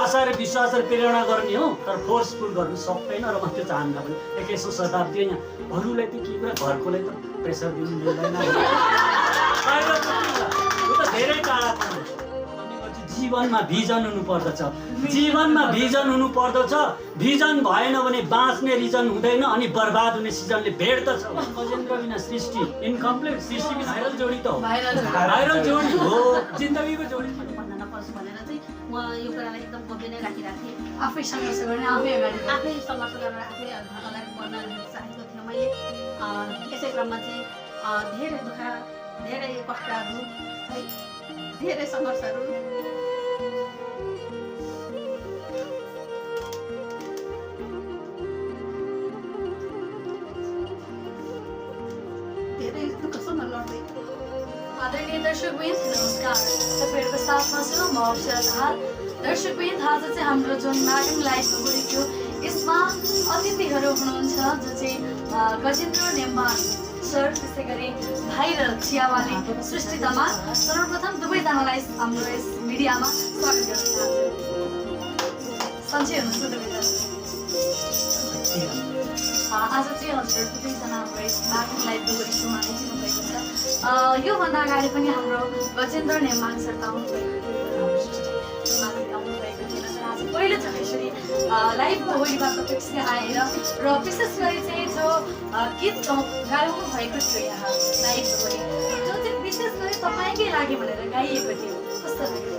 आशा र विश्वास र प्रेरणा गर्ने हो, तर फोर्सफुल गर्नु सक्दैन र म त्यो चाहन्न पनि। 21औं शताब्दी यहाँ अरूलाई त के कुरा घरकोलाई त प्रेसर दिनु मिल्दैन। त्यो त धेरै टाढा पर्छ। जीवनमा भिजन हुनुपर्दछ, जीवनमा भिजन हुनुपर्दछ। भिजन भएन भने बाँच्ने रिजन हुँदैन अनि बर्बाद हुने सिजनले भेट्दछ। गजेन्द्र बिना सृष्टि इन्कम्प्लिट, सृष्टि बिना भाइरल जोडी त हो, भाइरल जोडी हो, जिन्दगीको जोडी भन्न नपर्छ भनेर चाहिँ म यो कुरालाई एकदम गोप्य नै राखिरहेको थिएँ। आफै सङ्घर्ष गर्ने, आफै अगाडि आफै सङ्घर्ष गरेर आफै अगाडि बढ्न चाहेको थिएँ मैले। यसै क्रममा चाहिँ धेरै दुःख, धेरै कष्टहरू है, धेरै सङ्घर्षहरू धेरै दुःखसँग लड्दै। आदरणीय दर्शकवृन्द नमस्कार, तपाईँहरूको साथमा छु म अप्सरा दाहाल। दर्शकवृन्द आज चाहिँ हाम्रो जुन नागरिक लाइभको गएको यसमा अतिथिहरू हुनुहुन्छ जो चाहिँ गजेन्द्र नेम्बाङ सर, त्यसै गरी भाइरल चियावाली सृष्टि तामाङ। सर्वप्रथम दुवैजनालाई हाम्रो यस मिडियामा स्वागत गर्न चाहन्छु। सन्चै हुनुहुन्छ दुवैजना? आज चाहिँ हजुर दुवैजना हाम्रो यस नागरिक लाइभको गएको आइदिनु भएको छ। योभन्दा अगाडि पनि हाम्रो गजेन्द्र नेम्बाङ सर त आउनुभएको थियो, आज पहिलोचोटि यसरी लाइभको होलीमा प्रत्यक्ष आएर र विशेष गरी चाहिँ जो गीत गाउनु भएको थियो यहाँ लाइभको होली, जो चाहिँ विशेष गरी तपाईँकै लागि भनेर गाइएको थियो, कस्तो लाग्यो?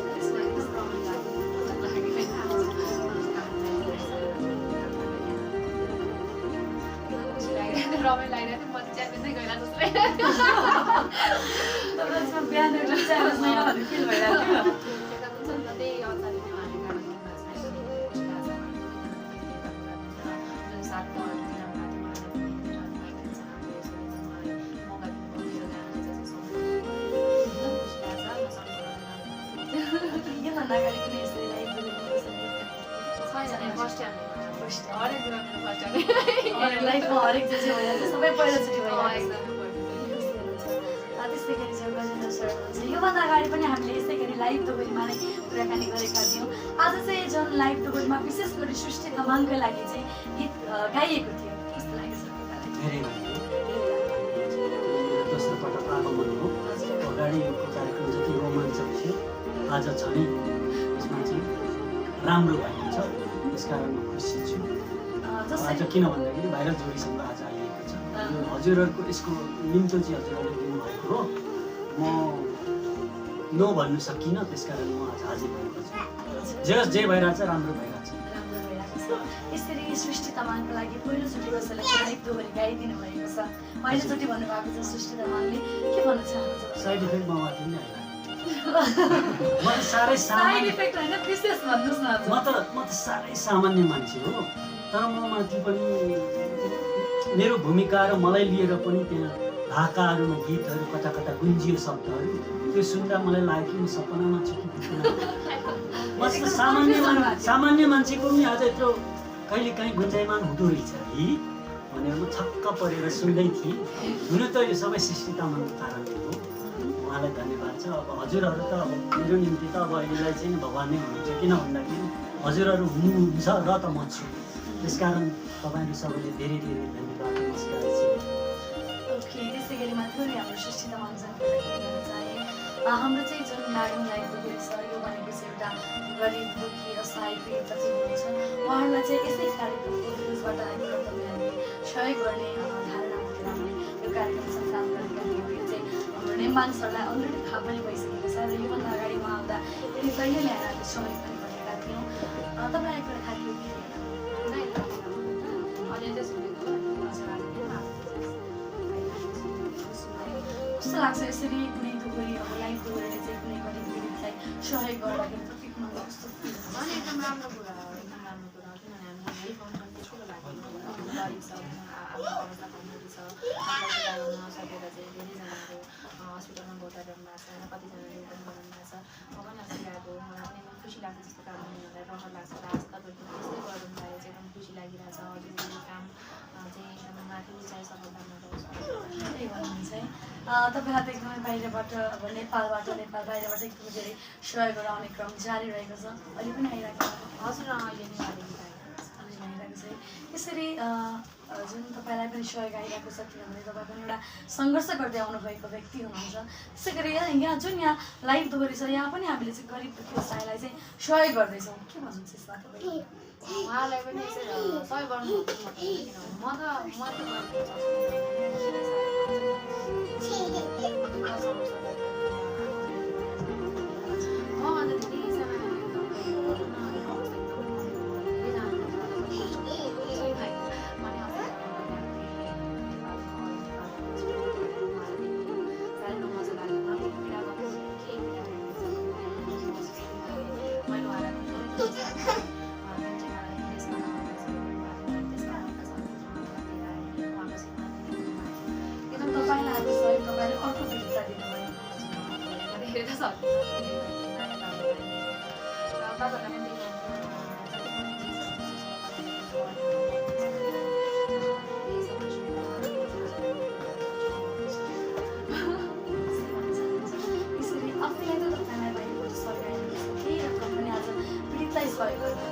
रमाइलो लागिरहेको थियो। म चाहिँ च्याम्पियन चाहिँ गइरहेको जस्तो तपाईँसँग बिहान च्यालेन्ज फिल भइरहेको थियो। एकदम हुन्छ नि त, त्यही अनुसारले नै हामी गाना गाउनु भएको छ। जुन साथमा योभन्दा अगाडि कुनै यसरी लाइभको फर्स्ट टाइम हरेक कुरा मेरो फर्स्ट टाइम लाइफमा हरेक चिज भइरहेको छ, सबै पहिलोचोटि भइरहेको छ। एकदमै त्यस्तै गरी चाहिँ गजेन्द्र सर हुनुहुन्छ। योभन्दा अगाडि पनि हामीले यसै गरी लाइभ दोहोरीमा नै कुराकानी गरेका थियौँ। आज चाहिँ जुन लाइभ दोहोरीमा विशेष गरी सृष्टि तामाङको लागि चाहिँ गीत गाइएको थियो, कस्तो लाग्यो सर तपाईँलाई? धेरै दोस्रो पटक आगमन हो। अगाडिको कार्यक्रम जति रोमाञ्चक थियो आज छ नै यसमा चाहिँ राम्रो भएको छ। त्यसकारण म खुसी छु आज, किन भन्दाखेरि भाइरल जोडीसँग आज आइएको छ। यो हजुरहरूको यसको निम्तो चाहिँ हजुरहरूले दिनुभएको हो, म नो भन्नु सकिनँ, त्यसकारण म आज हाजिर भएको छु। जे भइरहेको छ राम्रो भइरहेको छ। राम्रो भइरहेको छ। यसरी सृष्टि तामाङको लागि पहिलोचोटि कसैलाई लाइभ दोहोरी गाइदिनु भएको छ, पहिलोचोटि भन्नुभएको छ सृष्टि तामाङले, के भन्न चाहनुहुन्छ? साइड इफेक्ट ममाथि नै आइरहेको म त साह्रै साइड इफेक्ट होइन, विशेष भन्नुहोस् न। म त साह्रै सामान्य मान्छे हो, तर म माथि पनि मेरो भूमिका र मलाई लिएर पनि त्यहाँ भाकाहरूमा गीतहरू कता कता गुन्जियो शब्दहरू, त्यो सुन्दा मलाई लाग्यो कि म सपनामा छु कि म सामान्य मान्छेको पनि आज यत्रो कहिले काहीँ गुन्जायमान हुँदो रहेछ है भनेर म छक्क परेर सुन्दै थिएँ। हुन त यो सबै सृष्टि तामाङको कारणले हो, उहाँलाई धन्यवाद छ। अब हजुरहरू त अब मेरो निम्ति त अब यसलाई चाहिँ भगवान नै हुनुहुन्छ, किन भन्दाखेरि हजुरहरू हुनुहुन्छ र त म छु, त्यसकारण तपाईँहरू सबैले धेरै धेरै धन्यवाद नमस्कार छ। ओके, त्यसै गरी थोरै हाम्रो सृष्टि तामाङसँग भन्न चाहे हाम्रो चाहिँ जुन नागरिक लाइभ दोहोरी छ यो भनेको चाहिँ एउटा गरिब दुःखी असहाय पीडित जति हुनुहुन्छ उहाँहरूलाई चाहिँ यसै कार्यक्रमको भ्युजबाट एकदम हामीले सहयोग गर्ने धारणा बोकेर हामीले यो कार्यक्रम सञ्चालन गरेका थियौँ। यो चाहिँ हाम्रो नेम्बाङ सरलाई अलरेडी थाहा पनि भइसकेको छ र योभन्दा अगाडि उहाँ आउँदा यदि कहिले ल्याएर सहयोग पनि गरेका थियौँ। तपाईँलाई कुरा थाहा थियो कि कस्तो लाग्छ यसरी कुनै दोहोरी अब लाइभ दोहोरीले चाहिँ कुनै गरिब पीडितलाई सहयोग गर्दाखेरि कति कुरामा कस्तो एकदम राम्रो कुरा हो, एकदम राम्रो कुरा हो। किनभने हामीलाई हेल्प गर्नु पनि ठुलो लाग्यो। गरिब छ, आफ्नो अवस्था कमजोरी छ, आफूलाई गर्न नसकेर चाहिँ धेरैजनाहरू हस्पिटलमा भर्ता गर्नु भएको छ, होइन कतिजनाले एकदम गर्नु भएको छ। म पनि अस्ति गएको, मलाई पनि एकदम खुसी लाग्छ जस्तो काम गर्नुलाई रहर लाग्छ र आज तपाईँको त्यस्तै गर्नु पाए चाहिँ एकदम खुसी लागिरहेछ हजुरको यो काम चाहिँ एकदम माथि चाहिँ सफलतामा रहोस् त्यही भन्नुहुन्छ है तपाईँलाई त एकदमै बाहिरबाट अब नेपाल बाहिरबाट एकदमै धेरै सहयोगहरू आउने क्रम जारी रहेको छ अहिले पनि आइरहेको हजुर अहिले नै आइरहेको छ है यसरी जुन तपाईँलाई पनि सहयोग आइरहेको छ किनभने तपाईँ पनि एउटा सङ्घर्ष गर्दै आउनुभएको व्यक्ति हुनुहुन्छ त्यसै गरी यहाँ जुन यहाँ लाइभ दोहोरी छ यहाँ पनि हामीले चाहिँ गरिब दुःखी व्यवसायलाई चाहिँ सहयोग गर्दैछौँ के भन्नुहुन्छ यसमा तपाईँ उहाँलाई पनि यसै सहयोग गर्नु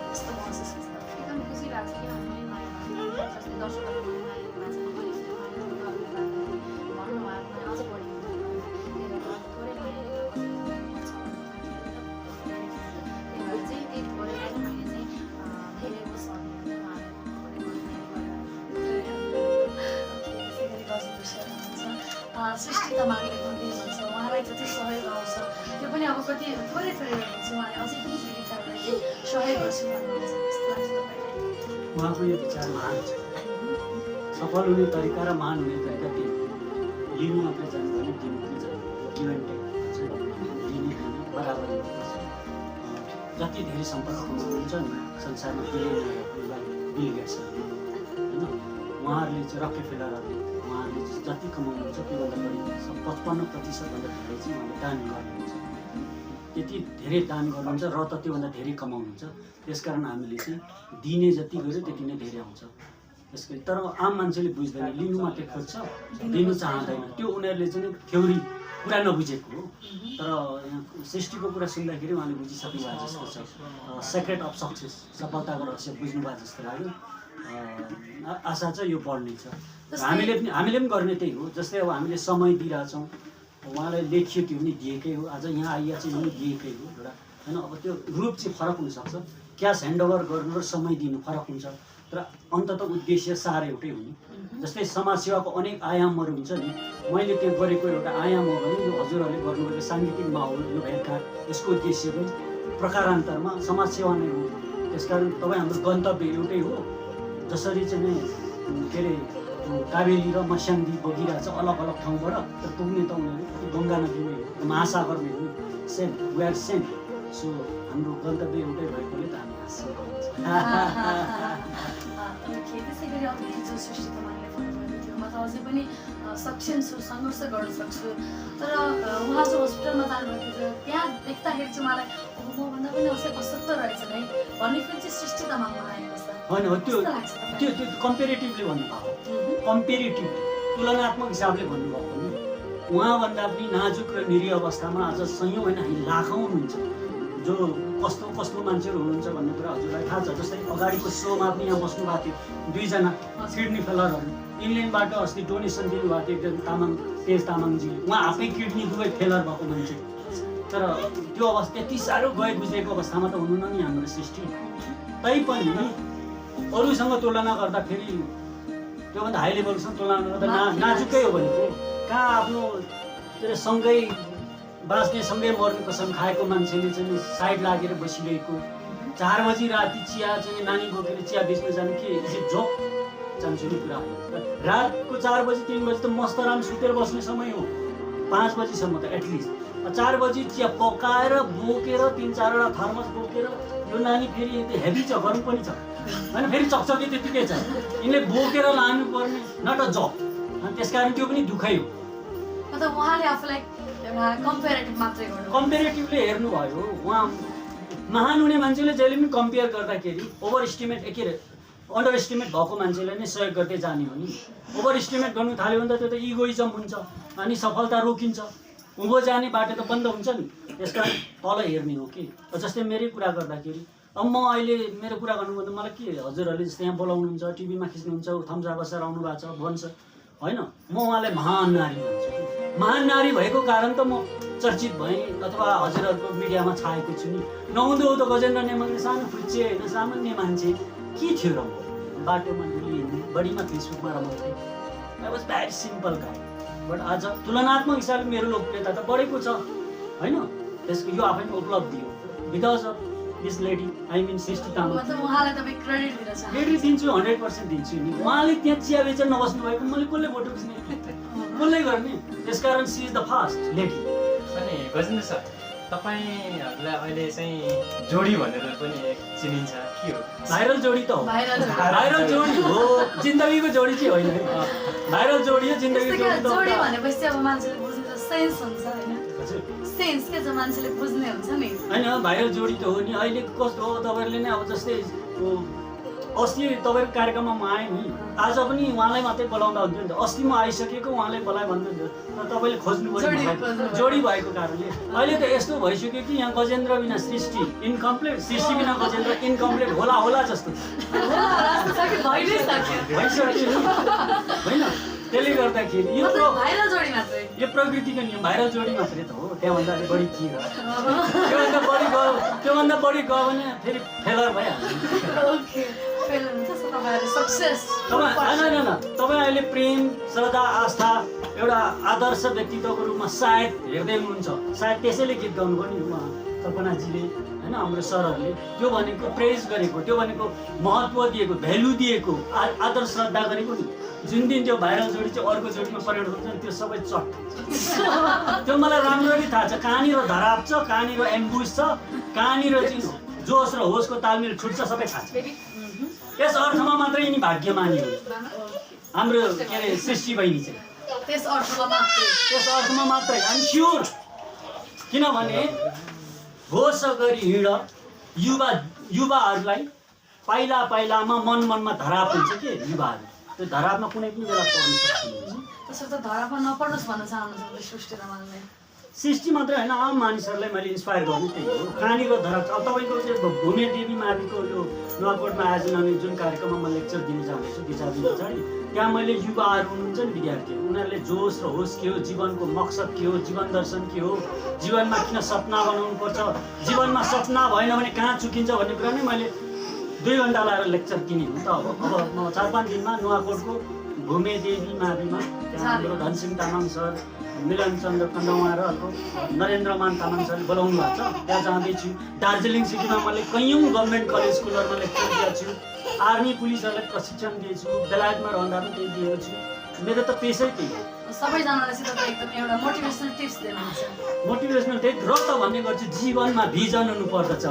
एकदम खुसी लाग्छ कि हामीले जस्तै दर्शकहरू भन्नु भएको अझ बढी थोरै चाहिँ त्यही भएर मैले चाहिँ धेरै सृष्टि तमाङले भन्नुहुन्छ उहाँलाई जति सहयोग आउँछ त्यो पनि अब कति थोरै हुन्छ उहाँले अझै पनि पीडितहरूलाई चाहिँ सहयोग गर्छु भन्नुहुन्छ जस्तो लाग्छ तपाईँलाई उहाँको यो विचार महान छ सफल हुने तरिका र महान हुने तरिका के लिनु मात्रै जानु भने दिनु पनि जानु गिभ एन्ड टेक दिने खाने बराबर जति धेरै सम्पर्क हुनुहुन्छ नि संसारमा बिल गेट्सहरू होइन उहाँहरूले चाहिँ रकेफेलरहरूले उहाँहरूले जति कमाउनुहुन्छ त्योभन्दा बढी 55%भन्दा धेरै चाहिँ उहाँले दान गर्नुहुन्छ त्यति धेरै दान गर्नुहुन्छ र त त्योभन्दा धेरै कमाउनुहुन्छ त्यसकारण हामीले चाहिँ दिने जति गऱ्यो त्यति नै धेरै आउँछ त्यसकै तर आम मान्छेले बुझ्दैन लिनु मात्रै खोज्छ दिनु चाहँदैन त्यो उनीहरूले चाहिँ थ्योरी कुरा नबुझेको हो तर सृष्टिको कुरा सुन्दाखेरि उहाँले बुझिसक्नु भएको जस्तो छ सेक्रेट अफ सक्सेस सफलताको रहस्य बुझ्नु भएको जस्तो लाग्यो आशा चाहिँ यो बढ्ने छ हामीले पनि गर्ने त्यही हो जस्तै अब हामीले समय दिइरहेछौँ उहाँलाई लेखियो त्यो पनि दिएकै हो आज यहाँ आइया चाहिँ पनि दिएकै हो एउटा होइन अब त्यो रूप चाहिँ फरक हुनसक्छ क्यास ह्यान्डओभर गर्नु र समय दिनु फरक हुन्छ तर अन्तत उद्देश्य सार एउटै हुने जस्तै समाजसेवाको अनेक आयामहरू हुन्छ नि मैले त्यो गरेको एउटा आयाम हो भने यो हजुरहरूले गर्नुभएको साङ्गीतिक माहौल यो भेटघाट यसको उद्देश्य पनि प्रकारान्तरमा समाजसेवा नै हो त्यसकारण तपाईँ हाम्रो गन्तव्य एउटै हो जसरी चाहिँ के अरे काबेली र मस्याङ्गी बगिरहेछ अलग अलग ठाउँबाट तर पुग्ने त उनीहरू गङ्गा नदीमै हो महासागरमै हो same we are same so हाम्रो गन्तव्य एउटै भएकोले त हामी हाँस्छौँ त्यसै गरी अब जो सृष्टि तपाईँले भन्नुभएको थियो म त अझै पनि सक्षम छु सङ्घर्ष गर्न सक्छु तर उहाँ जो हस्पिटलमा जानुभएको थियो त्यहाँ देख्दाखेरि चाहिँ मलाई मभन्दा पनि अझै अशक्त रहेछ है भन्ने फेरि चाहिँ सृष्टि तामाङमा आएको छ होइन हो त्यो कम्पेरिटिभली भन्नुभएको कम्पेरिटिभली तुलनात्मक हिसाबले भन्नुभएको नि उहाँभन्दा पनि नाजुक र निरीह अवस्थामा आज सयौँ होइन लाखौँ हुनुहुन्छ जो कस्तो कस्तो मान्छेहरू हुनुहुन्छ भन्ने कुरा हजुरलाई थाहा छ जस्तै अगाडिको सोमा पनि यहाँ बस्नु भएको थियो दुईजना किडनी फेलरहरू इङ्ल्यान्डबाट अस्ति डोनेसन दिनुभएको थियो एकजना तामाङ तेज तामाङजी उहाँ आफै किडनी दुवै फेलर भएको मान्छे तर त्यो अवस्था त्यति साह्रो गए गुज्रेको अवस्थामा त हुनुहुन्न नि हाम्रो सृष्टि तैपनि अरूसँग तुलना गर्दाखेरि त्योभन्दा हाई लेभलसँग तुलना गर्दा नाजुकै हो भनेको कहाँ आफ्नो के अरे सँगै बाँच्ने सँगै मर्ने कसम खाएको मान्छेले चाहिँ साइड लागेर बसिरहेको 4 बजी राति चिया चाहिँ नानी बोकेर चिया बेच्न जाने के इज जोक जान्छु नि कुरा हो रातको 4 बजी 3 बजी त मस्त आराम सुतेर बस्ने समय हो 5 बजीसम्म त एटलिस्ट 4 बजी चिया पकाएर बोकेर 3-4 वटा थर्मस बोकेर यो नानी फेरि हेभी छ गरम पनि छ होइन फेरि चकचकी त्यतिकै छ यिनले बोकेर लानुपर्ने नट अ जब अनि त्यसकारण त्यो पनि दुःखै हो मतलब उहाँले आफूलाई एउटा कम्पेरिटिभ मात्रै गर्नु कम्पेरिटिभली हेर्नुभयो उहाँ महान हुने मान्छेले जहिले पनि कम्पेयर गर्दाखेरि ओभर एस्टिमेट के अरे अन्डर एस्टिमेट भएको मान्छेलाई नै सहयोग गर्दै जाने हो नि। ओभर एस्टिमेट गर्नु थाल्यो भने त त्यो त इगोइजम हुन्छ अनि सफलता रोकिन्छ, उँभो जाने बाटो त बन्द हुन्छ नि। त्यस कारण तल हेर्ने हो कि। जस्तै मेरै कुरा गर्दाखेरि अब म अहिले मेरो कुरा गर्नुभन्दा मलाई के हजुरहरूले जस्तै यहाँ बोलाउनुहुन्छ, टिभीमा खिच्नुहुन्छ, थम्सअप सर आउनु भएको छ भन्छ होइन, म उहाँलाई महान नारी भन्छु। महान नारी भएको कारण त म चर्चित भएँ अथवा हजुरहरूको मिडियामा छाएको छु नि। नहुँदो त गजेन्द्र नेमाङले सानो फुच्चे होइन, सामान्य मान्छे के थियो र बाटोमा डुलिहिँड्ने, बढीमा फेसबुकमा रमाउँथेँ। आई वाज भेरी सिम्पल गाई। बट आज तुलनात्मक हिसाबले मेरो लोकप्रियता त बढेको छ होइन। त्यसको यो आफै उपलब्धि हो because of this lady, I mean Srishti Tamang. मतलब उहाँलाई तपाईँ क्रेडिट दिन चाहनुहुन्छ? क्रेडिट दिन्छु, 100% दिन्छु नि। उहाँले त्यहाँ चिया बेचेर नबस्नु भएको मैले कसले भोट बुझ्ने, कसले गर्ने? त्यसकारण she is the first lady. अनि गजेन्द्र सर, तपाईँहरूलाई अहिले चाहिँ जोडी भनेर पनि एक चिनिन्छ, के हो? भाइरल जोडी त हो। भाइरल जोडी हो, जिन्दगीको जोडी चाहिँ होइन। भाइरल जोडी हो, जिन्दगीको जोडी त हो। जोडी भनेपछि अब मान्छेले बुझ्ने त सेन्स हुन्छ होइन, सेन्स के चाहिँ मान्छेले बुझ्ने हुन्छ नि होइन। भाइरल जोडी त हो नि। अहिले कस्तो हो तपाईँहरूले नै अब जस्तै अस्ति तपाईँको कार्यक्रममा म आएँ नि, आज पनि उहाँलाई मात्रै बोलाउँदा हुन्थ्यो नि त। अस्ति म आइसकेको उहाँलाई बोलाएँ भन्नुहुन्थ्यो, तर तपाईँले खोज्नु पर्यो जोडी भएको कारणले। अहिले त यस्तो भइसक्यो कि यहाँ गजेन्द्र बिना सृष्टि इन्कम्प्लिट, सृष्टि बिना गजेन्द्र इन्कम्प्लिट होला होला जस्तो भइसक्यो होइन। त्यसले गर्दाखेरि यो प्रकृतिको नियम, भाइरल जोडी मात्रै त हो। त्यहाँभन्दा अलिक बढी के हो? त्योभन्दा बढी गयो भने फेरि फेलर भइहाल्छ। तपाईँ अहिले प्रेम, श्रद्धा, आस्था, एउटा आदर्श व्यक्तित्वको रूपमा सायद हेर्दै हुनुहुन्छ। सायद त्यसैले गीत गाउनुभयो नि उहाँ कल्पनाजीले होइन, हाम्रो सरहरूले। त्यो भनेको प्रेज गरेको, त्यो भनेको महत्त्व दिएको, भ्यालु दिएको, आदर श्रद्धा गरेको नि। जुन दिन त्यो भाइरल जोडी चाहिँ अर्को जोडीमा परिणत हुन्छ नि, त्यो सबै चट त्यो मलाई राम्ररी थाहा छ। कहाँनिर धराप छ, कहाँनिर एम्बुस छ, कहाँनिर चाहिँ जोस र होसको तालमेल छुट्छ, सबै थाहा छ। त्यस अर्थमा मात्रै यिनी भाग्यमानी हो हाम्रो के अरे सृष्टि बहिनी चाहिँ। त्यस अर्थमा मात्रै आइम स्योर। किनभने होस गरी हिँड युवाहरूलाई पाइला पाइलामा मन मनमा धराप हुन्छ कि युवाहरू, त्यो धरापमा कुनै पनि बेला पर्न सक्छ। त्यसो त धरापमा नपर्नुहोस् भन्न चाहनुहुन्छ सृष्टि तामाङले? सृष्टि मात्रै होइन, आम मानिसहरूलाई मैले इन्सपायर गर्ने त्यही हो। कहाँनिर धराप छ। अब तपाईँको त्यो भूमे देवी माविको यो नुवाकोटमा आयोजना हुने जुन कार्यक्रममा म लेक्चर दिन जाँदैछु 2-4 दिन पछाडि, त्यहाँ मैले युवाहरू हुनुहुन्छ नि विद्यार्थीहरू, उनीहरूले जोस र होस के हो, जीवनको मकसद के हो, जीवन दर्शन के हो, जीवनमा किन सपना बनाउनु पर्छ, जीवनमा सपना भएन भने कहाँ चुकिन्छ भन्ने कुरा नै मैले 2 घन्टा लाएर लेक्चर दिने हो। त अब म 4-5 दिनमा नुवाकोटको भूमे देवी माविमा हाम्रो धनसिंह तामाङ सर, मिलन चन्द्र खण्डवा र नरेन्द्रमान तामाङ सरले बोलाउनु भएको छ, त्यहाँ जाँदैछु। दार्जिलिङ सिटीमा मैले कैयौँ गभर्मेन्ट कलेज स्कुलहरूमा लेक्चर दिएको छु, आर्मी पुलिसहरूलाई प्रशिक्षण दिएछु, बेलायतमा रहँदा पनि त्यही दिएको छु। मेरो त पेसै त्यही हो। सबैजनालाई चाहिँ तपाईँ एकदम एउटा मोटिभेसनल टिप्स दिनुहुन्छ? मोटिभेसनल त्यही र त भन्ने गर्छु, जीवनमा भिजन हुनुपर्दछ।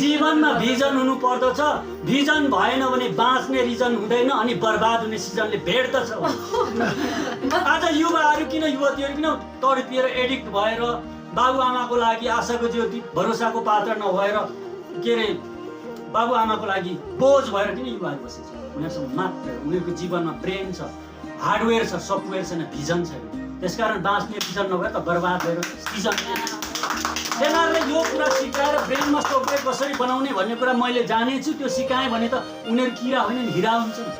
जीवनमा भिजन हुनुपर्दछ। भिजन भएन भने बाँच्ने रिजन हुँदैन अनि बर्बाद हुने सिजनले भेट्दछ। आज युवाहरू किन, युवतीहरू किन तडपिएर एडिक्ट भएर बाबुआमाको लागि आशाको ज्योति भरोसाको पात्र नभएर के अरे बाबुआमाको लागि बोझ भएर किन युवाहरू बसेछ? उनीहरूसँग मात्र उनीहरूको जीवनमा ब्रेन छ, हार्डवेयर छ, सफ्टवेयर छैन, भिजन छैन। त्यसकारण बाँच्ने भिजन नभए त बर्बाद भएर सिजन। सेनाले यो कुरा सिकाएर ब्रेनमा सफ्टवेयर कसरी बनाउने भन्ने कुरा मैले जानेछु। त्यो सिकाएँ भने त उनीहरू किरा होइन नि, हिरा हुन्छ नि।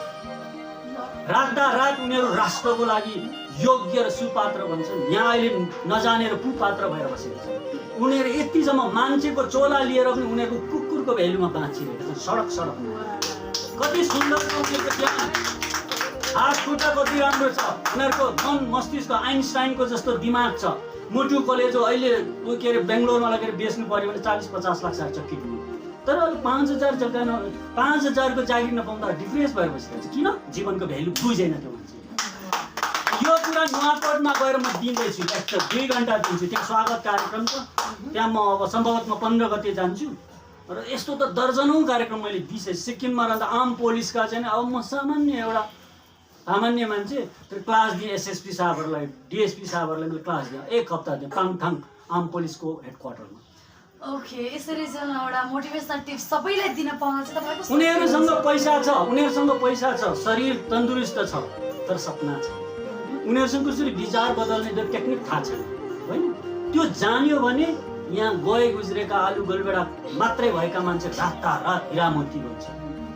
रात उनीहरू राष्ट्रको लागि योग्य र सुपात्र भन्छन्। यहाँ अहिले नजानेर कुपात्र भएर बसेको छ। उनीहरू यतिसम्म मान्छेको चोला लिएर पनि उनीहरूको कुकुरको भ्यालुमा बाँचिरहेको छ। सडकमा कति सुन्दर छ उनीहरूको ज्ञान, हात खुट्टा कति राम्रो छ उनीहरूको, मन मस्तिष्क आइन्स्टाइनको जस्तो दिमाग छ। मुटु कलेजो अहिले के अरे बेङ्गलोरमा लगेर बेच्नु पऱ्यो भने 40-50 लाख सार्छ किड्नु। तर अहिले 5,000 जग्गा 5,000को जागिर नपाउँदा डिप्रेस भएर बसिरहेको छ। किन? जीवनको भ्यालु बुझेन त्यो मान्छे। यो कुरा नुवाकोटमा गएर म दिँदैछु लेक्चर, 2 घन्टा दिन्छु। त्यहाँ स्वागत कार्यक्रम छ, त्यहाँ म अब सम्भवतः 15 गते जान्छु। र यस्तो त दर्जनौँ कार्यक्रम मैले दिएँ। सिक्किममा रहँदा आम पुलिसका चाहिँ अब म सामान्य मान्छे क्लास दिएँ। एसएसपी साहबहरूलाई, डिएसपी साहबहरूलाई मैले क्लास दिएँ। 1 हप्ता दिएँ पाङथाङ आम पुलिसको हेडक्वार्टरमा। ओके, यसरी चाहिँ एउटा मोटिभेसनल टिप्स सबैलाई दिन पाउन चाहिँ तपाईको उनीहरूसँग पैसा छ, उनीहरूसँग पैसा छ, शरीर तन्दुरुस्त छ, तर सपना छ। उनीहरूसँग कसरी विचार बदल्ने त्यो टेक्निक थाहा छैन होइन। त्यो जान्यो भने यहाँ गए गुज्रेका आलु गलबेडा मात्रै भएका मान्छे रातारात हिरामोती बन्छ।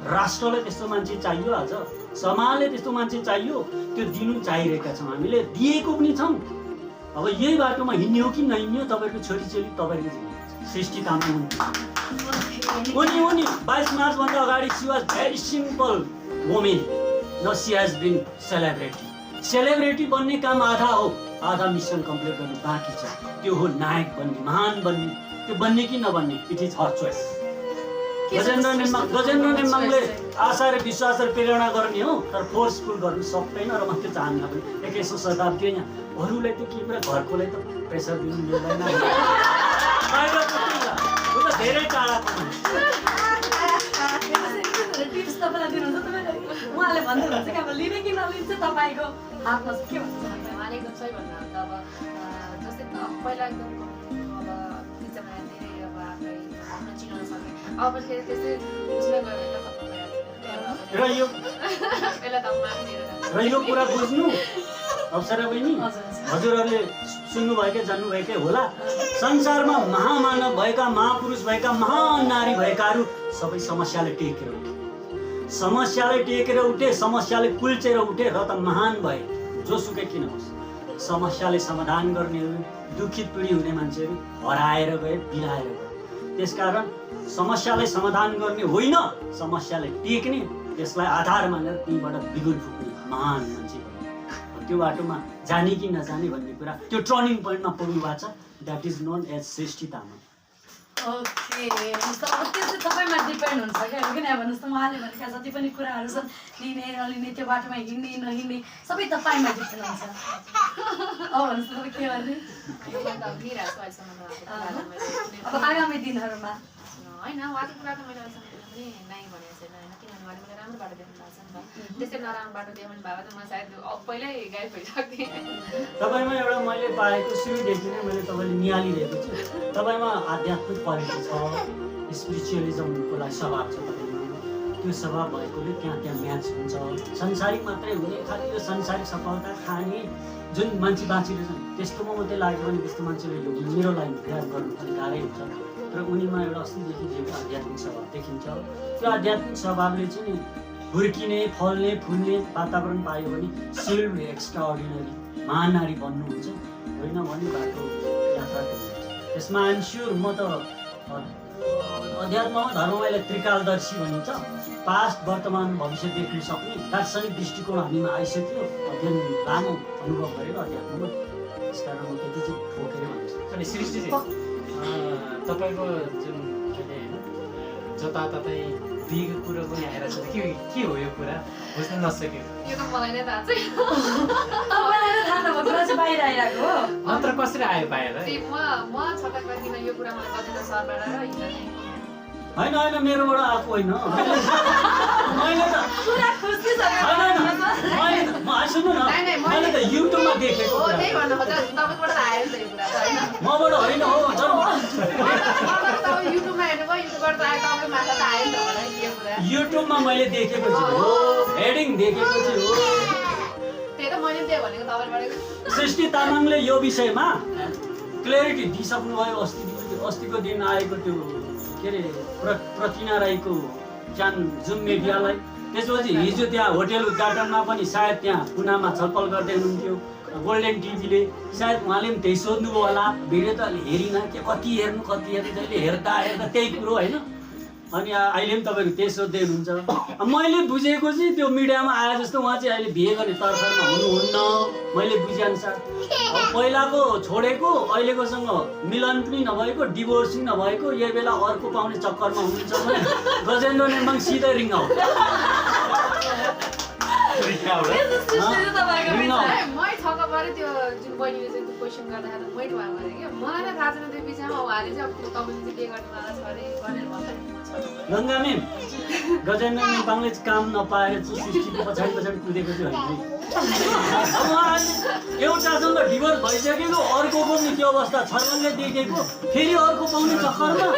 राष्ट्रलाई त्यस्तो मान्छे चाहियो, आज समाजले त्यस्तो मान्छे चाहियो, त्यो दिनु चाहिरहेका छौँ, हामीले दिएको पनि छौँ। अब यही बाटोमा हिँड्ने हो कि नहिँड्ने, तपाईँको छोरीचेली तपाईँको सृष्टि तामाङ उनी 22 मार्चभन्दा अगाडि she was very simple women, न सी हेज बिन सेलिब्रेटी बन्ने काम आधा हो, आधा मिसन कम्प्लिट गर्नु बाँकी छ। त्यो हो नायक बन्ने, महान बन्ने। त्यो बन्ने कि नबन्ने, it is her choice. Gajendra नेमाङले आशा र विश्वास र प्रेरणा गर्ने हो, तर फोर्सफुल गर्नु सक्दैन। र म त्यो चाहन्न पनि 21औं शताब्दी यहाँ अरूलाई त के कुरा, घरकोलाई त प्रेसर दिनु मिल्दैन। ऊ त धेरै टाढाको टिप्स तपाईँलाई दिनुहुन्छ, तपाईँलाई उहाँले भन्नुहुन्छ कि अब लिने कि नलिन्छ तपाईँको हातमा के भन्छ? उहाँले एकदम सही भन्नुहुन्छ। अब जस्तै पहिला एकदम अब टिचरमा धेरै अब आफै आफ्नो चिनाउन सक्ने, अब फेरि त्यस्तै बुझ्दै गयो भने त खत्तम भइहाल्छ। र यो कुरा बुझ्नु अप्सरा बहिनी, हजुरहरूले सुन्नुभएकै जान्नुभएकै होला, संसारमा महामानव भएका, महापुरुष भएका, महान नारी भएकाहरू सबै समस्याले टेकेर उठे, समस्याले कुल्चेर उठे र त महान भए। जोसुकै किन होस्, समस्याले समाधान गर्नेहरू, दुखित पीडित हुने मान्छेहरू हराएर गए, बिलाएर गए। त्यसकारण समस्यालाई समाधान गर्ने होइन, समस्यालाई टेक्ने, त्यसलाई आधार मानेर तीबाट बिगुल फुक्ने महान मान्छे भयो। त्यो बाटोमा जाने कि नजाने भन्ने कुरा त्यो टर्निङ पोइन्टमा पुग्नु भएको छ। That is known as Srishti Tamang. Okay, अब त्यो चाहिँ तपाईँमा डिपेन्ड हुन्छ क्या, किन भन्नुहोस् त, उहाँले भनेका जति पनि कुराहरू छन्, लिने नलिने, त्यो बाटोमा हिँड्ने नहिँड्ने, सबै तपाईँमा डिपेन्ड हुन्छ। अब भन्नुहोस् त, तपाईँ के गर्ने अब आगामी दिनहरूमा? होइन, उहाँको कुरा त मैले अहिलेसम्म पनि नै भनेको छैन होइन, किनभने उहाँले मलाई राम्रो बाटो देखाउनु भएको छ नि त। त्यस्तै नराम्रो बाटो देखाउनु भएको त म सायद पहिल्यै गाइड भइसक्थेँ। तपाईँमा एउटा मैले पाएको सुरुदेखि नै मैले तपाईँले निहालिरहेको छु, तपाईँमा आध्यात्मिक क्वालिटी छ, स्पिरिचुअलिजमको लागि स्वभाव छ तपाईँमा। त्यो स्वभाव भएकोले त्यहाँ म्याच हुन्छ। संसारिक मात्रै हुने, खालि यो संसारिक सफलता खाने जुन मान्छे बाँचिरहेछन्, त्यस्तोमा मात्रै लाग्यो भने त्यस्तो मान्छेले यो मेरो लागि प्रयास गर्नु पनि गाह्रै हुन्छ। र उनीमा एउटा अस्तिदेखि दिएको आध्यात्मिक स्वभाव देखिन्छ। त्यो आध्यात्मिक स्वभावले चाहिँ नि हुर्किने, फल्ने, फुल्ने वातावरण पायो भने सिल्ड एक्स्ट्रा अर्डिनरी महान नारी बन्नुहुन्छ, होइन भने बाटो यात्रा गर्नुहुन्छ। त्यसमा आइएम स्योर म त अध्यात्ममा धर्ममा यसलाई त्रिकालदर्शी भनिन्छ, पास्ट वर्तमान भविष्य देख्न सक्ने दार्शनिक दृष्टिकोण हामीमा आइसक्यो। अध्ययन लामो अनुभव गरेर अध्यात्ममा, त्यसकारण म त्यति चाहिँ ठोकेर भन्छु। अनि सृष्टि तपाईँको जुन अहिले होइन जताततै दिएको कुरो पनि आएर छ, के हो यो कुरा बुझ्न नसक्यो? यो त मलाई नै थाहा छैन, तपाईँलाई नै थाहा नभएको कुरा चाहिँ बाहिर आइरहेको हो। अन्तर कसरी आयो बाहिर? म छटक गरिकन यो कुरा मलाई गजेन्द्र सरबाट र होइन मेरोबाट आएको होइन, मैले त पुरा खुसी छ। सुन्नु न, मैले त युट्युबमा देखेको कुरा, त्यही भन्नु खोज्दा तपाईँबाट आयो नि त यो कुरा त होइन, मबाट होइन हो। तपाईँ युट्युबमा हेर्नुभयो, युट्युबबाट आयो, तपाईँ माथि त आयो नि त मलाई यो कुरा। युट्युबमा मैले देखेपछि हो, हेडिङ देखेपछि हो। त्यही त मैले त्यही भनेको तपाईँबाट। सृष्टि तामाङले यो विषयमा क्ल्यारिटी दिइसक्नुभयो। अस्तिको दिन आएको त्यो के अरे प्रतिना राईको जुन मिडियालाई, त्यसपछि हिजो त्यहाँ होटेल उद्घाटनमा पनि सायद त्यहाँ पुनामा छलफल गर्दै हुनुहुन्थ्यो गोल्डेन टिभीले, सायद उहाँले पनि त्यही सोध्नुभयो होला। भिडियो त हेरिन के, कति हेर्नु जहिले हेर्दा त्यही कुरो होइन। अनि अहिले पनि तपाईँहरू त्यही सोध्दै हुनुहुन्छ। मैले बुझेको चाहिँ त्यो मिडियामा आए जस्तो उहाँ चाहिँ अहिले बिहे गर्ने तर्फमा हुनुहुन्न, मैले बुझेअनुसार। पहिलाको छोडेको अहिलेकोसँग मिलन पनि नभएको, डिभोर्स पनि नभएको, यही बेला अर्को पाउने चक्करमा हुनुहुन्छ भने गजेन्द्र नेमाङ सिधै रिङ आउट। मै छक्क परेँ त्यो जुन बहिनीले चाहिँ त्यो क्वेसन गर्दाखेरि मैले उहाँ भने कि मलाई नै थाहा छैन त्यो विषयमा उहाँले चाहिँ अब तपाईँले चाहिँ के गर्नुभएको छ अरे भनेर भन्दाखेरि म छक्क परेँ। गङ्गा म्याम गजेन्द्र नेपाङले काम नपाएर चाहिँ सृष्टिको पछाडि कुदेको चाहिँ होइन। अब उहाँले एउटासँग डिभोर्स भइसकेको अर्कोको नि त्यो अवस्था छर्लङ्गै देखेको फेरि अर्को पाउने चक्करमा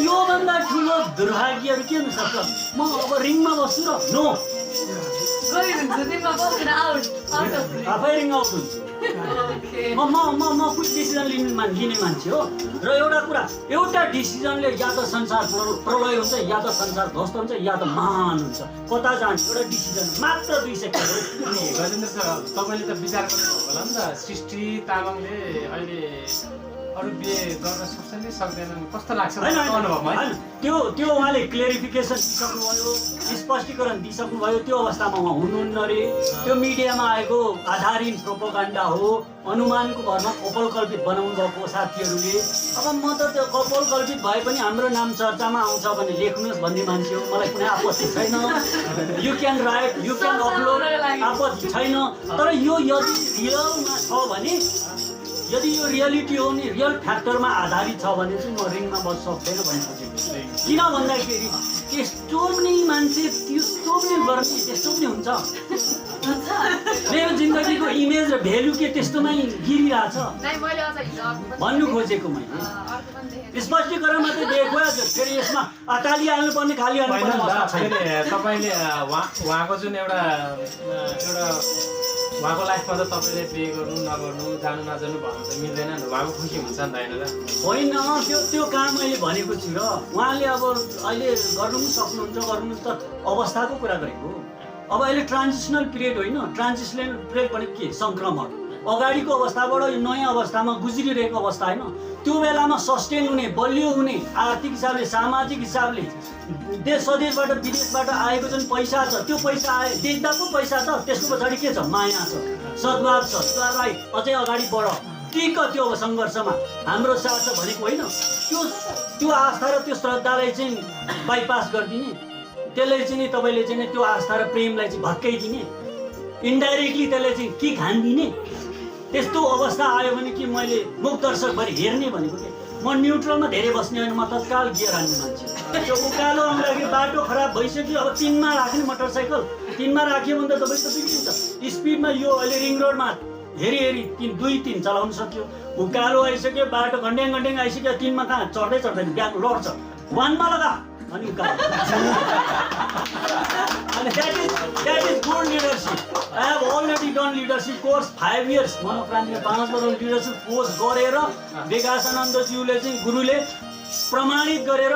योभन्दा ठुलो दुर्भाग्यहरू के हुनसक्छ? म अब रिङमा बस्छु र नो आफै रिङ आउट हुन्छु। म कुछ डिसिजन लिने मान्छे हो र एउटा कुरा एउटा डिसिजनले या त संसार प्रलय हुन्छ या त संसार ध्वस्त हुन्छ या त महान हुन्छ। कता जान्छ एउटा डिसिजन मात्र 2 सेकेन्ड। गजेन्द्र सर तपाईँले त विचार गर्नुभयो होला नि त सृष्टि तामाङले अहिले अरू बिहे गर्न सक्छन् कि सक्दैनन् कस्तो लाग्छ अनुभवमा? त्यो उहाँले क्लेरिफिकेसन दिइसक्नुभयो, स्पष्टीकरण दिइसक्नुभयो। त्यो अवस्थामा उहाँ हुनुहुन्न रे। त्यो मिडियामा आएको आधारहीन प्रोपोगन्डा हो, अनुमानको भरमा कपोलकल्पित बनाउनु भएको साथीहरूले। अब म त त्यो कपोलकल्पित भए पनि हाम्रो नाम चर्चामा आउँछ भने लेख्नुहोस् भन्ने मान्छे हो। मलाई कुनै आपत्ति छैन। You can write, you can upload, आपत्ति छैन। तर यो यदि रियलमा छ भने, यदि यो रियालिटी हो नि रियल फ्याक्टरमा आधारित छ भने चाहिँ म रिङमा बस्न सक्दैन भन्ने खोजेको। किन भन्दाखेरि त्यस्तो पनि मान्छे त्यस्तो पनि गर्ने त्यस्तो पनि हुन्छ। मेरो जिन्दगीको इमेज र भेल्यु के त्यस्तोमै गिरिरहेछ भन्नु खोजेको मैले। स्पष्टीकरण मात्रै दिएको फेरि यसमा टालिहाल्नु पर्ने खालिहाल्नु पर्ने। तपाईँले उहाँको जुन एउटा उहाँको लाइफमा त तपाईँले पे गर्नु नगर्नु जानु नजानु भन्नु त मिल्दैन नि। उहाँको खुसी हुन्छ नि त होइन र? होइन त्यो काम मैले भनेको छु र उहाँले अब अहिले गर्नु पनि सक्नुहुन्छ गर्नु त अवस्थाको कुरा गरेको। अब अहिले ट्रान्जिसनल पिरियड होइन, ट्रान्जिसनल पिरियड भनेको के? सङ्क्रमण। अगाडिको अवस्थाबाट यो नयाँ अवस्थामा गुज्रिरहेको अवस्था होइन। त्यो बेलामा सस्टेन हुने, बलियो हुने, आर्थिक हिसाबले सामाजिक हिसाबले देश स्वदेशबाट विदेशबाट आएको जुन पैसा छ त्यो पैसा आए देख्दा पो पैसा छ, त्यसको पछाडि के छ? माया छ, सद्भाव छ। त्यसलाई अझै अगाडि बढ टिक। त्यो सङ्घर्षमा हाम्रो साथ छ भनेको होइन। त्यो आस्था र त्यो श्रद्धालाई चाहिँ बाइपास गरिदिने, त्यसले चाहिँ नि तपाईँले चाहिँ त्यो आस्था र प्रेमलाई चाहिँ भत्काइदिने, इन्डाइरेक्टली त्यसले चाहिँ के खानिदिने, त्यस्तो अवस्था आयो भने कि मैले मुख दर्शकभरि हेर्ने भनेको के? म न्युट्रलमा धेरै बस्ने होइन, म तत्काल गियर हान्ने मान्छे। त्यो उकालो आउँदाखेरि बाटो खराब भइसक्यो, अब 3मा राख्ने मोटरसाइकल 3मा राख्यो भने त तपाईँ त बिग्रिन्छ। स्पिडमा यो अहिले रिङ रोडमा हेरी 2-3 चलाउन सक्यो। उकालो आइसक्यो, बाटो घन्ट्याङ आइसक्यो, 3मा कहाँ चढ्दै ब्याग लड्छ। 1मा लगा अनि उकालो। And that is good leadership. I have already done leadership course 5 years. मनोप्राणीले 5 वर्ष लिडरसिप कोर्स गरेर विकासानन्दज्यूले चाहिँ गुरुले प्रमाणित गरेर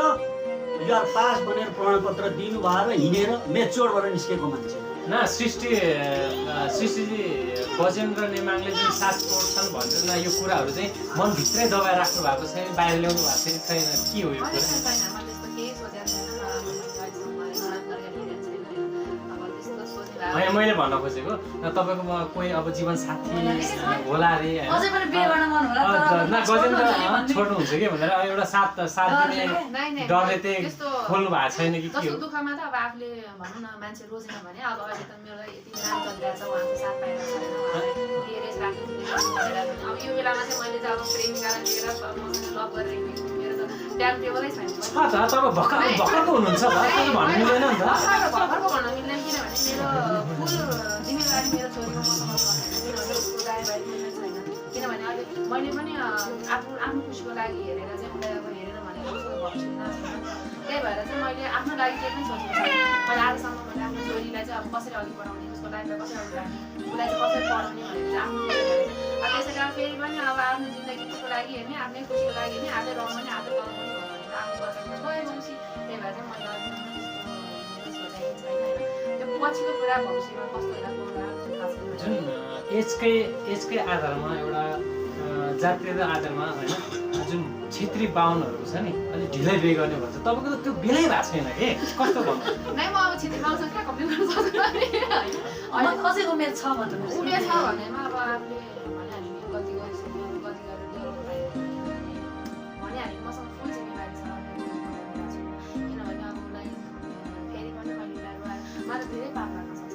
युआर पास भनेर प्रमाणपत्र दिनुभयो र हिँडेर मेच्योर भएर निस्केको मान्छे। न सृष्टिजी गजेन्द्र नेमाङले जुन साथ छोड्छन् भन्छ न, यो कुराहरू चाहिँ मनभित्रै दबाएर राख्नु भएको छैन, बाहिर ल्याउनु भएको छैन, के हो यो कुरा? होइन मैले भन्न खोजेको तपाईँकोमा कोही अब जीवन साथी होला अरे न, गजेन्द्र छोड्नुहुन्छ कि भनेर एउटा साथ दिने डरले चाहिँ खोल्नु भएको छैन कि के हो? दुःखमा त अब आफूले भनौँ न मान्छे रोजेन भने अब अहिले त मेरो यति नाम चलिरहेको छ, उहाँको साथ पाइरहेको छैन, उहाँले धेरै राख्नु अब यो बेलामा चाहिँ मैले चाहिँ अब प्रेमिकालाई लिएर मसँग लभ गरेर मेरो त टाइम टेबलै छैन। तपाईँ भर्खरको हुनुहुन्छ त, भन्नु मिल्दैन नि त। भर्खरको भन्न मिल्दैन किनभने मेरो फुल जिम्मेवारी मेरो छोरीको मसँग छ, उसको दायाँ बाहिर छैन। किनभने अहिले मैले पनि आफ्नो खुसीको लागि हेरेर चाहिँ उसलाई अब हेरेर भनेको उसको भविष्य नछैन। त्यही भएर चाहिँ मैले आफ्नो लागि केही पनि सोचेको छैन। मैले आजसम्म मैले आफ्नो छोरीलाई चाहिँ अब कसरी अघि बढाउने, उसको लाइफलाई कसरी अघि राख्ने, उसलाई चाहिँ कसरी पढाउने भनेर चाहिँ आफ्नो त्यसै कारण फेरि पनि अब आफ्नो जिन्दगीको लागि हेर्ने, आफ्नै खुसीको लागि हेर्ने, आफै रमाउने, आफै गराउने हो भने त आफ्नो बचाइमा गएपछि त्यही भएर चाहिँ मैले अहिलेसम्म सोचेको छैन होइन। त्यो पछिको कुरा भविष्यमा कस्तो होला जुन एजकै आधारमा एउटा जातीय आधारमा होइन, जुन क्षेत्री बाहुनहरूको छ नि अलिक ढिलै बिहे गर्ने भन्छ, तपाईँको त त्यो बिहे भएको छैन कि कस्तो भन्नु? नै म अब क्षेत्री बाहुनसँग कहाँ कम्प्लिट गर्न सक्दैन। अझै उमेर छ भन्नु उमेर छ भन्नेमा अब आफूले भनिहाल्यो नि गति गरिसक्यो, गति गरेर डेभलप भनिहाल्यो मसँग फुल जिम्मेवारी छ। किनभने अब उसलाई फेरि पनि मैले उसलाई मलाई धेरै पाप लाग्न सक्छ।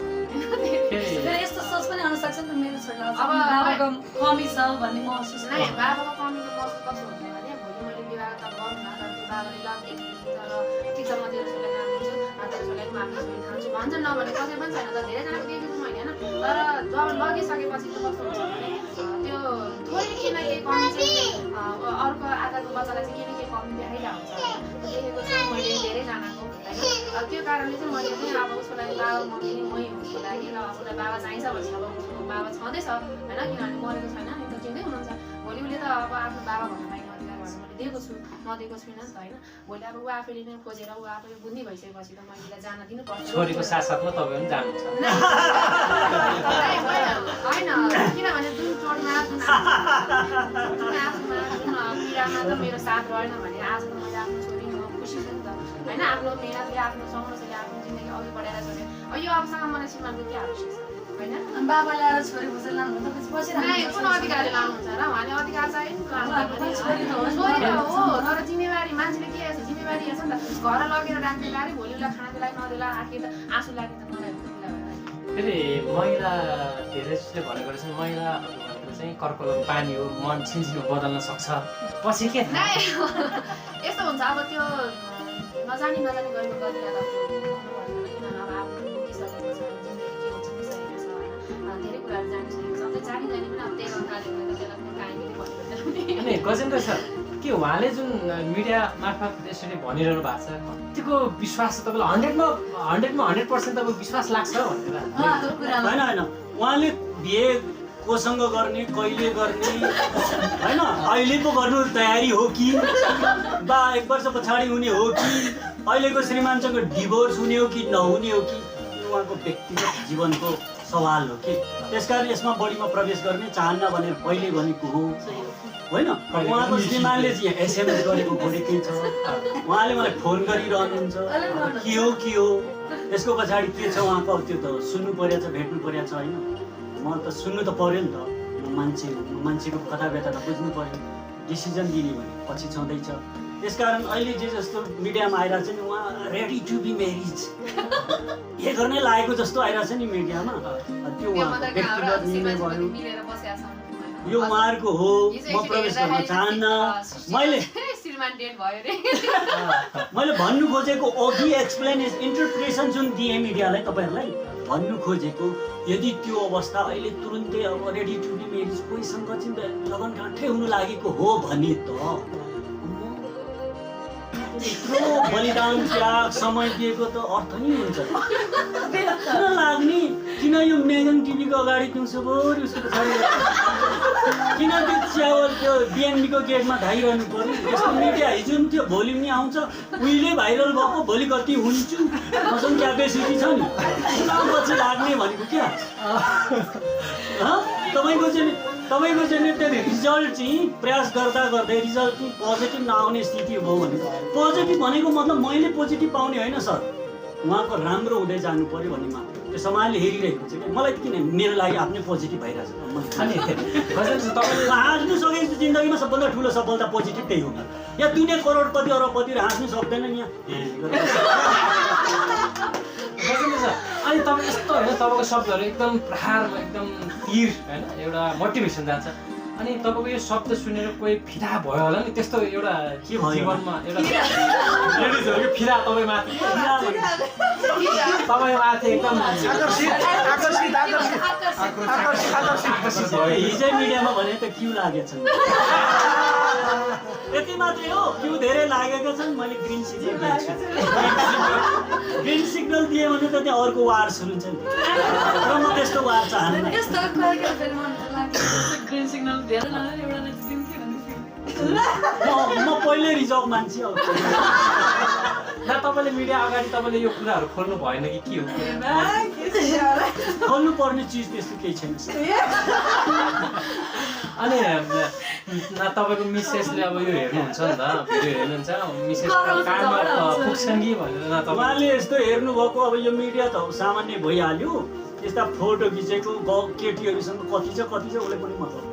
लाग्छ नि त मेरो छोरीलाई अब बाबाको कमी छ भन्ने महसुस नै बाबाको कमीको महसुस कस्तो हुन्छ भने भोलि मैले विवाह त गर्नु न तर त्यो बाबाले ल ठिक छ म तेरो छोरीलाई काम दिन्छु तेरो छोरीलाई पनि आफ्नो छोरी थाल्छु भन्छ नभने कसै पनि छैन त धेरैजनाको देखेको छु मैले होइन तर जब लगिसकेपछि त कस्तो हुन्छ भने त्यो थोरै केही न केही कमी चाहिँ अर्को आधाको बच्चालाई चाहिँ केही न केही कमी देखाइरहेको हुन्छ देखेको छु मैले धेरैजनाको होइन त्यो कारणले चाहिँ मैले चाहिँ अब उसको लागि बाबा मम्मी मै उसको लागि ल उसलाई बाबा चाहिन्छ भनेपछि अब उसको बाबा छँदैछ होइन किनभने मरेको छैन नि त जिउँदै हुनुहुन्छ भोलि उसले त अब आफ्नो बाबा भन्न पाइने अधिकार भने मैले दिएको छु नदिएको छुइनँ नि त होइन भोलि अब ऊ आफैले नै खोजेर ऊ आफैले बुझ्ने भइसकेपछि त मैले उसलाई जान दिनुपर्छ छोरीको साथसाथमा तपाईँ पनि जानुहुन्छ होइन किनभने जुन चोटमा जुन आफूमा जुन पीडामा त मेरो साथ रहेन भने आज त मैले आफ्नो छोरी खुसी छु नि त होइन आफ्नो मेहनतले आफ्नो सङ्घर्षले आफ्नो जिन्दगी अघि बढाएर छोडेँ अब यो अवसरमा मलाई श्रीमानको के आवश्यक छ होइन बाबाले आएर छोरी बुझेर लानुहुन्छ पछि कुन अधिकारले लानुहुन्छ र उहाँले अधिकार चाहिँ छोरी त हो तर जिम्मेवारी मान्छेले के हेर्छ जिम्मेवारी हेर्छ नि त घर लगेर राख्ने गाडी भोलि उसलाई खाना दिलाई नदिला आखिर त आँसु लाग्ने त मलाई फेरि महिला धेरै जसले भनेको रहेछन् महिलाहरू भनेको चाहिँ कर्कलको पानी हो मन छिनछिन बदल्न सक्छ पछि के यस्तो हुन्छ अब त्यो नजानी गरेको गतिलाई त किनभने अब आफ्नो बुझिसकेको छ जिन्दगी के हुन्छ बुझिसकेको छ होइन धेरै कुराहरू जानिसकेको छ त्यो जानी पनि अब त्यही गर्नाले गर्दा त्यसलाई पनि काहीँ भनेको अनि गजेन्द्र सर के उहाँले जुन मिडिया मार्फत यसरी भनिरहनु भएको छ कतिको विश्वास तपाईँलाई 100% तपाईँको विश्वास लाग्छ भनेर होइन होइन उहाँले बिहे कोसँग गर्ने कहिले गर्ने होइन अहिले पो गर्नु तयारी हो कि बा 1 वर्ष पछाडि हुने हो कि अहिलेको श्रीमानसँग डिभोर्स हुने हो कि नहुने हो कि उहाँको व्यक्तिगत जीवनको सवाल हो कि त्यसकारण यसमा बढीमा प्रवेश गर्ने चाहन्न भनेर पहिले भनेको हो होइन उहाँको श्रीमानले चाहिँ एसएमएस गरेको बोलेकै छ उहाँले मलाई फोन गरिरहनुहुन्छ के हो यसको पछाडि के छ उहाँको त्यो त सुन्नु परेछ भेट्नु परेछ होइन म त सुन्नु त पर्यो नि त मान्छेको कथा व्यथा त बुझ्नु पर्यो डिसिजन दिने भने पछि छँदैछ त्यसकारण अहिले जे जस्तो मिडियामा आइरहेको छ नि उहाँ रेडी टु बी म्यारिज के गर्नै लागेको जस्तो आइरहेको छ नि मिडियामा त्यो उहाँको व्यक्तिगत निर्णय भयो यो उहाँहरूको हो म प्रवेश गर्न चाहन्न मैले भन्नु खोजेको अघि इन्टरप्रिटेसन जुन दिएँ मिडियालाई तपाईँहरूलाई भन्नु खोजेको यदि त्यो अवस्था अहिले तुरुन्तै अब रेडी टु बी म्यारिज कोहीसँग चाहिँ लगनगाँठै हुनु लागेको हो भने त यत्रो बलिदान त्याग समय दिएको त अर्थ नै हुन्छ किन लाग्ने किन यो मेगन टिभीको अगाडि दिउँसोभरि उसको पछाडि किन त्यो च्यावल त्यो बिएनबीको गेटमा धाइरहनु पर्यो यस्तो मिडिया हिजो पनि त्यो भोलि पनि आउँछ उहिले भाइरल भएको भोलि कति हुन्छु मसँग क्यापेसिटी छ नि पछि लाग्ने भनेको क्या तपाईँको चाहिँ त्यो रिजल्ट चाहिँ प्रयास गर्दा गर्दै रिजल्ट चाहिँ पोजिटिभ नआउने स्थिति हो भने पोजिटिभ भनेको मतलब मैले पोजिटिभ पाउने होइन सर उहाँको राम्रो हुँदै जानु पर्यो भन्ने मात्र त्यो समाजले हेरिरहेको छ क्या मलाई किन मेरो लागि आफ्नै पोजिटिभ भइरहेछ हाँस्नु सकेको जिन्दगीमा सबभन्दा ठुलो सफलता पोजिटिभ त्यही हो यहाँ दुनियाँ करोडपति अरबपतिहरू हाँस्नु सक्दैन नि यहाँ अनि तपाईँ यस्तो होइन तपाईँको शब्दहरू एकदम प्रहारमा एकदम तीर होइन एउटा मोटिभेसन जान्छ अनि तपाईँको यो शब्द सुनेर कोही फिदा भयो होला नि त्यस्तो एउटा के भयो जीवनमा एउटा लेडिजहरूको फिदा तपाईँमाथि एकदम हिजै मिडियामा भने त क्यु लागेछ यति मात्रै हो क्यु धेरै लागेका छन् मैले ग्रिन सिग्नल दिएँ भने त त्यहाँ अर्को वार सुरु हुन्छ नि र म त्यस्तो वार चाहन्न म पहिल्यै रिजर्भ मान्छे अब तपाईँले मिडिया अगाडि तपाईँले यो कुराहरू खोल्नु भएन कि के हो खोल्नु पर्ने चिज त्यस्तो केही छैन अनि तपाईँको मिसेसले अब यो हेर्नुहुन्छ नि त भिडियो हेर्नुहुन्छ मिसेस काममा पुग्छन् कि भनेर उहाँले यस्तो हेर्नुभएको अब यो मिडिया त सामान्य भइहाल्यो यस्ता फोटो खिचेको केटीहरूसँग कति छ उसले पनि मतलब